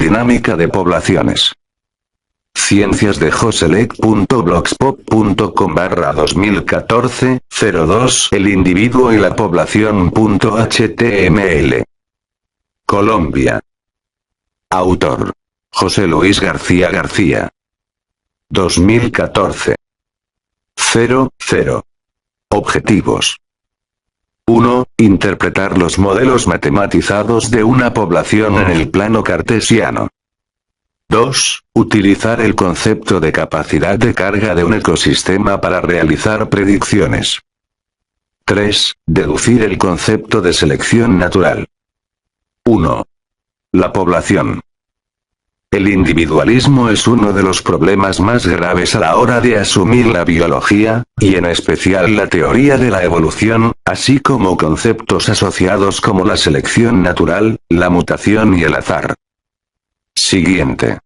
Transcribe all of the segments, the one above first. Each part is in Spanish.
dinámica de poblaciones. Ciencias de Joselec.blogspot.com/2014-02 El individuo y la población.html. Colombia. Autor: José Luis García García. 2014. 00. Objetivos. 1. Interpretar los modelos matematizados de una población en el plano cartesiano. 2. Utilizar el concepto de capacidad de carga de un ecosistema para realizar predicciones. 3. Deducir el concepto de selección natural. 1. La población. El individualismo es uno de los problemas más graves a la hora de asumir la biología, y en especial la teoría de la evolución, así como conceptos asociados como la selección natural, la mutación y el azar. Siguiente.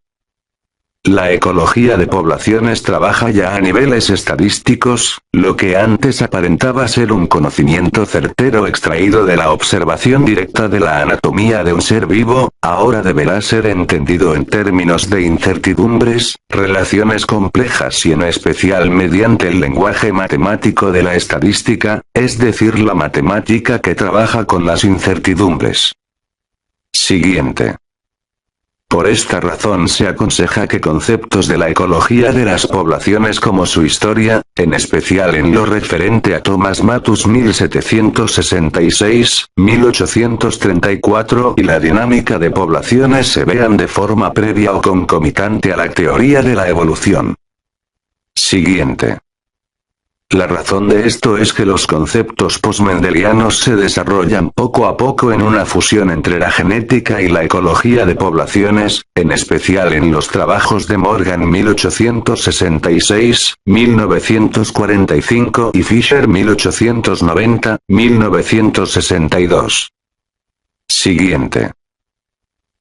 La ecología de poblaciones trabaja ya a niveles estadísticos, lo que antes aparentaba ser un conocimiento certero extraído de la observación directa de la anatomía de un ser vivo, ahora deberá ser entendido en términos de incertidumbres, relaciones complejas y en especial mediante el lenguaje matemático de la estadística, es decir, la matemática que trabaja con las incertidumbres. Siguiente. Por esta razón se aconseja que conceptos de la ecología de las poblaciones como su historia, en especial en lo referente a Thomas Malthus 1766-1834 y la dinámica de poblaciones se vean de forma previa o concomitante a la teoría de la evolución. Siguiente. La razón de esto es que los conceptos postmendelianos se desarrollan poco a poco en una fusión entre la genética y la ecología de poblaciones, en especial en los trabajos de Morgan 1866, 1945 y Fisher 1890, 1962. Siguiente.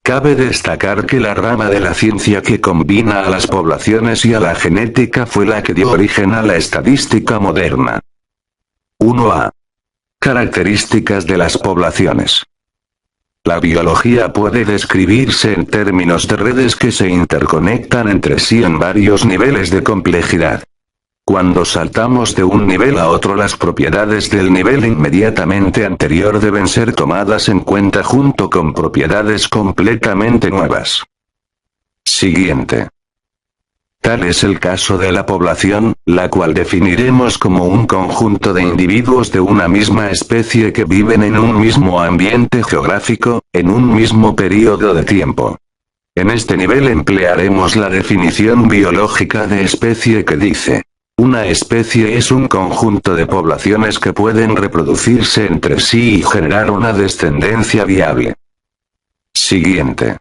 Cabe destacar que la rama de la ciencia que combina a las poblaciones y a la genética fue la que dio origen a la estadística moderna. 1a. Características de las poblaciones. La biología puede describirse en términos de redes que se interconectan entre sí en varios niveles de complejidad. Cuando saltamos de un nivel a otro, las propiedades del nivel inmediatamente anterior deben ser tomadas en cuenta junto con propiedades completamente nuevas. Siguiente. Tal es el caso de la población, la cual definiremos como un conjunto de individuos de una misma especie que viven en un mismo ambiente geográfico, en un mismo periodo de tiempo. En este nivel emplearemos la definición biológica de especie que dice: una especie es un conjunto de poblaciones que pueden reproducirse entre sí y generar una descendencia viable. Siguiente.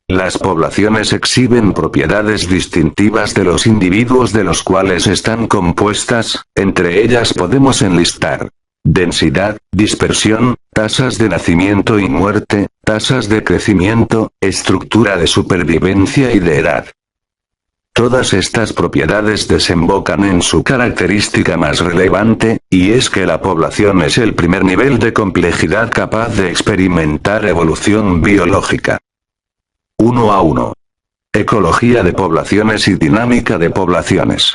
Las poblaciones exhiben propiedades distintivas de los individuos de los cuales están compuestas, entre ellas podemos enlistar densidad, dispersión, tasas de nacimiento y muerte, tasas de crecimiento, estructura de supervivencia y de edad. Todas estas propiedades desembocan en su característica más relevante, y es que la población es el primer nivel de complejidad capaz de experimentar evolución biológica. 1a1. Ecología de poblaciones y dinámica de poblaciones.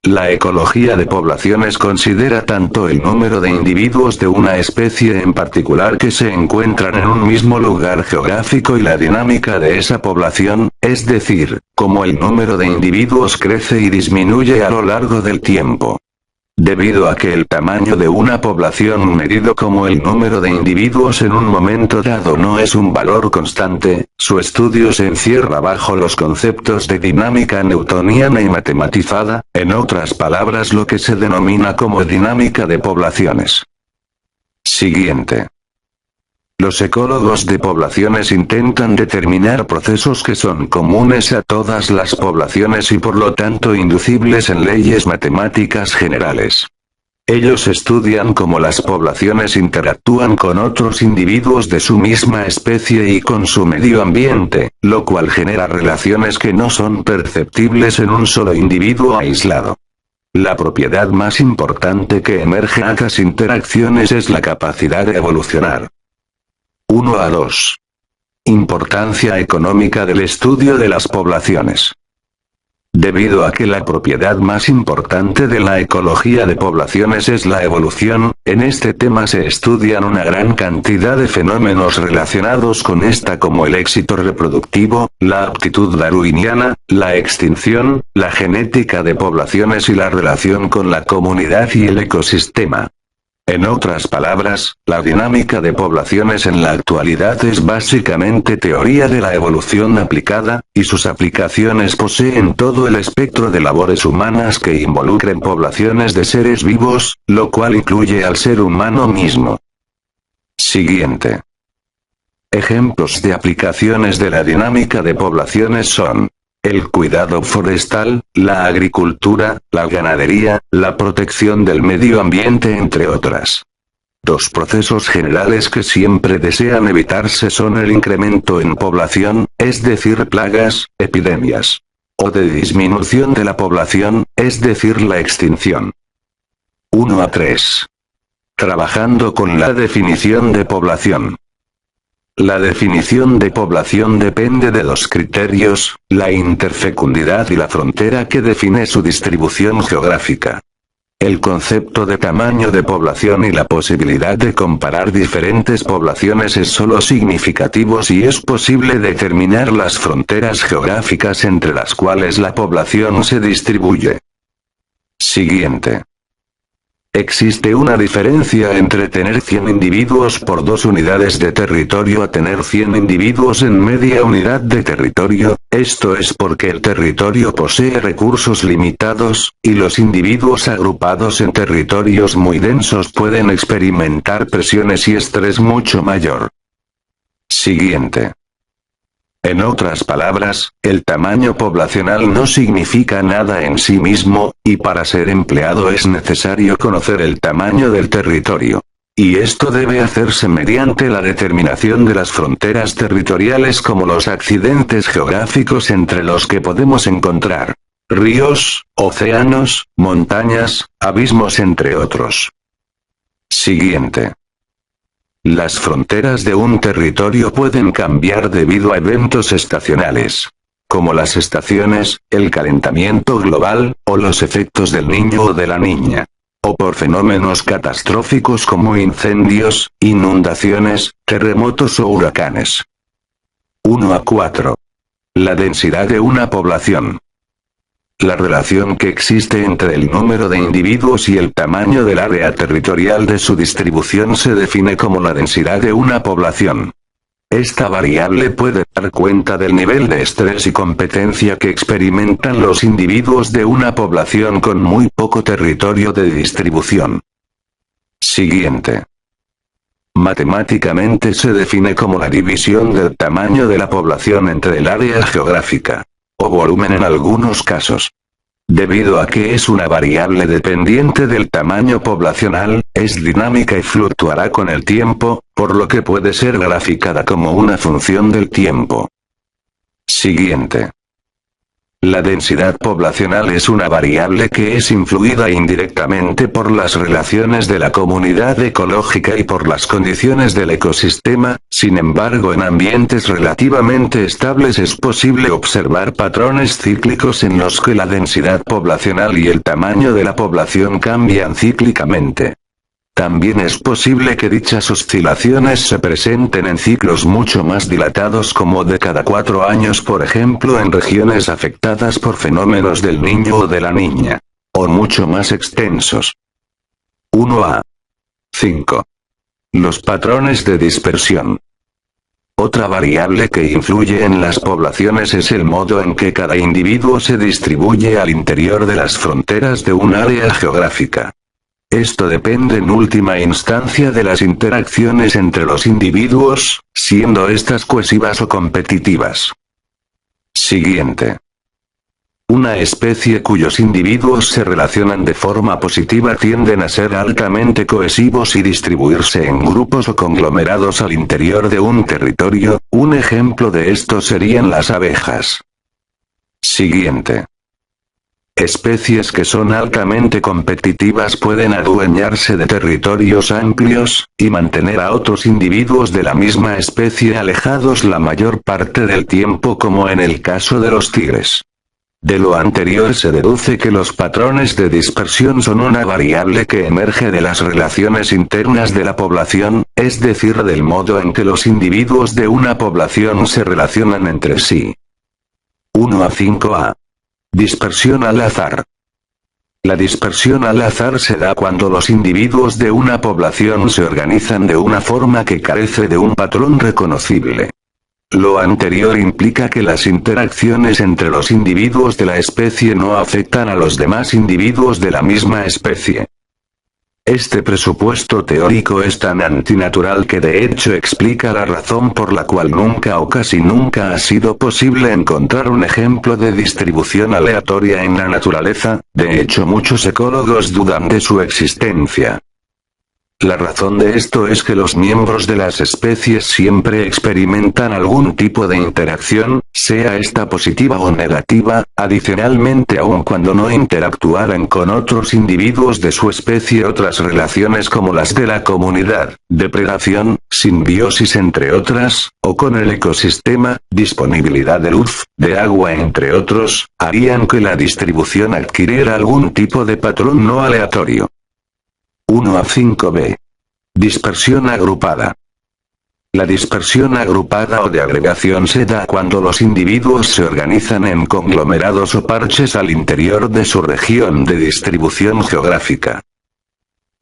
La ecología de poblaciones considera tanto el número de individuos de una especie en particular que se encuentran en un mismo lugar geográfico y la dinámica de esa población, es decir, cómo el número de individuos crece y disminuye a lo largo del tiempo. Debido a que el tamaño de una población medido como el número de individuos en un momento dado no es un valor constante, su estudio se encierra bajo los conceptos de dinámica newtoniana y matematizada, en otras palabras lo que se denomina como dinámica de poblaciones. Siguiente. Los ecólogos de poblaciones intentan determinar procesos que son comunes a todas las poblaciones y por lo tanto inducibles en leyes matemáticas generales. Ellos estudian cómo las poblaciones interactúan con otros individuos de su misma especie y con su medio ambiente, lo cual genera relaciones que no son perceptibles en un solo individuo aislado. La propiedad más importante que emerge a estas interacciones es la capacidad de evolucionar. 1a2. Importancia económica del estudio de las poblaciones. Debido a que la propiedad más importante de la ecología de poblaciones es la evolución, en este tema se estudian una gran cantidad de fenómenos relacionados con esta como el éxito reproductivo, la aptitud darwiniana, la extinción, la genética de poblaciones y la relación con la comunidad y el ecosistema. En otras palabras, la dinámica de poblaciones en la actualidad es básicamente teoría de la evolución aplicada, y sus aplicaciones poseen todo el espectro de labores humanas que involucren poblaciones de seres vivos, lo cual incluye al ser humano mismo. Siguiente. Ejemplos de aplicaciones de la dinámica de poblaciones son el cuidado forestal, la agricultura, la ganadería, la protección del medio ambiente entre otras. Dos procesos generales que siempre desean evitarse son el incremento en población, es decir plagas, epidemias. O de disminución de la población, es decir la extinción. 1 a 3. Trabajando con la definición de población. La definición de población depende de dos criterios, la interfecundidad y la frontera que define su distribución geográfica. El concepto de tamaño de población y la posibilidad de comparar diferentes poblaciones es solo significativo si es posible determinar las fronteras geográficas entre las cuales la población se distribuye. Siguiente. Existe una diferencia entre tener 100 individuos por 2 unidades de territorio a tener 100 individuos en media unidad de territorio, esto es porque el territorio posee recursos limitados, y los individuos agrupados en territorios muy densos pueden experimentar presiones y estrés mucho mayor. Siguiente. En otras palabras, el tamaño poblacional no significa nada en sí mismo, y para ser empleado es necesario conocer el tamaño del territorio. Y esto debe hacerse mediante la determinación de las fronteras territoriales como los accidentes geográficos entre los que podemos encontrar ríos, océanos, montañas, abismos entre otros. Siguiente. Las fronteras de un territorio pueden cambiar debido a eventos estacionales, como las estaciones, el calentamiento global, o los efectos del niño o de la niña. O por fenómenos catastróficos como incendios, inundaciones, terremotos o huracanes. 1 a 4. La densidad de una población. La relación que existe entre el número de individuos y el tamaño del área territorial de su distribución se define como la densidad de una población. Esta variable puede dar cuenta del nivel de estrés y competencia que experimentan los individuos de una población con muy poco territorio de distribución. Siguiente. Matemáticamente se define como la división del tamaño de la población entre el área geográfica, o volumen en algunos casos. Debido a que es una variable dependiente del tamaño poblacional, es dinámica y fluctuará con el tiempo, por lo que puede ser graficada como una función del tiempo. Siguiente. La densidad poblacional es una variable que es influida indirectamente por las relaciones de la comunidad ecológica y por las condiciones del ecosistema, sin embargo en ambientes relativamente estables es posible observar patrones cíclicos en los que la densidad poblacional y el tamaño de la población cambian cíclicamente. También es posible que dichas oscilaciones se presenten en ciclos mucho más dilatados como de cada 4 años, por ejemplo en regiones afectadas por fenómenos del niño o de la niña. O mucho más extensos. 1 a 5. Los patrones de dispersión. Otra variable que influye en las poblaciones es el modo en que cada individuo se distribuye al interior de las fronteras de un área geográfica. Esto depende en última instancia de las interacciones entre los individuos, siendo estas cohesivas o competitivas. Siguiente. Una especie cuyos individuos se relacionan de forma positiva tienden a ser altamente cohesivos y distribuirse en grupos o conglomerados al interior de un territorio, un ejemplo de esto serían las abejas. Siguiente. Especies que son altamente competitivas pueden adueñarse de territorios amplios, y mantener a otros individuos de la misma especie alejados la mayor parte del tiempo, como en el caso de los tigres. De lo anterior se deduce que los patrones de dispersión son una variable que emerge de las relaciones internas de la población, es decir, del modo en que los individuos de una población se relacionan entre sí. 1 a 5a. Dispersión al azar. La dispersión al azar se da cuando los individuos de una población se organizan de una forma que carece de un patrón reconocible. Lo anterior implica que las interacciones entre los individuos de la especie no afectan a los demás individuos de la misma especie. Este presupuesto teórico es tan antinatural que de hecho explica la razón por la cual nunca o casi nunca ha sido posible encontrar un ejemplo de distribución aleatoria en la naturaleza. De hecho, muchos ecólogos dudan de su existencia. La razón de esto es que los miembros de las especies siempre experimentan algún tipo de interacción, sea esta positiva o negativa. Adicionalmente, aun cuando no interactuaran con otros individuos de su especie, otras relaciones como las de la comunidad, depredación, simbiosis entre otras, o con el ecosistema, disponibilidad de luz, de agua entre otros, harían que la distribución adquiriera algún tipo de patrón no aleatorio. 1 a 5b. Dispersión agrupada. La dispersión agrupada o de agregación se da cuando los individuos se organizan en conglomerados o parches al interior de su región de distribución geográfica.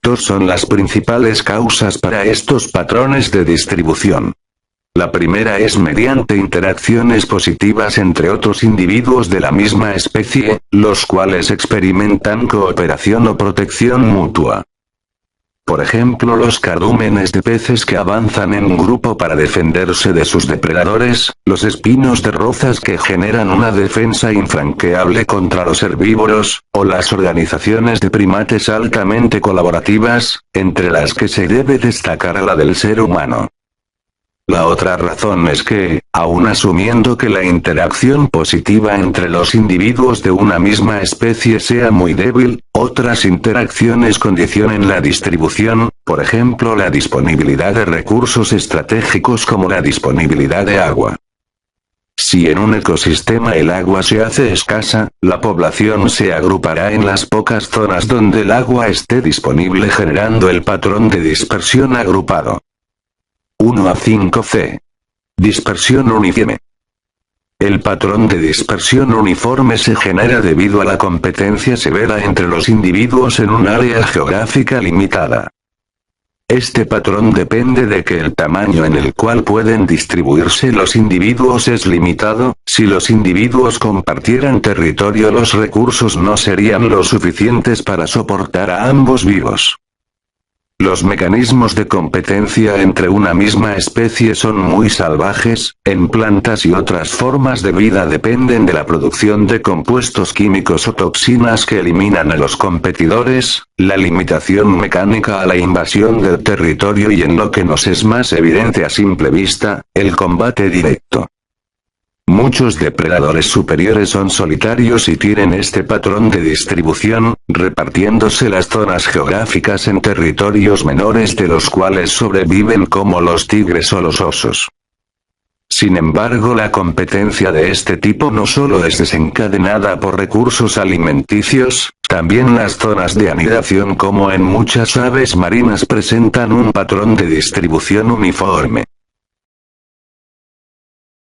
Dos son las principales causas para estos patrones de distribución. La primera es mediante interacciones positivas entre otros individuos de la misma especie, los cuales experimentan cooperación o protección mutua. Por ejemplo, los cardúmenes de peces que avanzan en grupo para defenderse de sus depredadores, los espinos de rozas que generan una defensa infranqueable contra los herbívoros, o las organizaciones de primates altamente colaborativas, entre las que se debe destacar a la del ser humano. La otra razón es que, aun asumiendo que la interacción positiva entre los individuos de una misma especie sea muy débil, otras interacciones condicionen la distribución, por ejemplo la disponibilidad de recursos estratégicos como la disponibilidad de agua. Si en un ecosistema el agua se hace escasa, la población se agrupará en las pocas zonas donde el agua esté disponible, generando el patrón de dispersión agrupado. 1 a 5c. Dispersión uniforme. El patrón de dispersión uniforme se genera debido a la competencia severa entre los individuos en un área geográfica limitada. Este patrón depende de que el tamaño en el cual pueden distribuirse los individuos es limitado. Si los individuos compartieran territorio, los recursos no serían lo suficientes para soportar a ambos vivos. Los mecanismos de competencia entre una misma especie son muy salvajes. En plantas y otras formas de vida dependen de la producción de compuestos químicos o toxinas que eliminan a los competidores, la limitación mecánica a la invasión del territorio y, en lo que nos es más evidente a simple vista, el combate directo. Muchos depredadores superiores son solitarios y tienen este patrón de distribución, repartiéndose las zonas geográficas en territorios menores de los cuales sobreviven, como los tigres o los osos. Sin embargo, la competencia de este tipo no solo es desencadenada por recursos alimenticios, también las zonas de anidación, como en muchas aves marinas, presentan un patrón de distribución uniforme.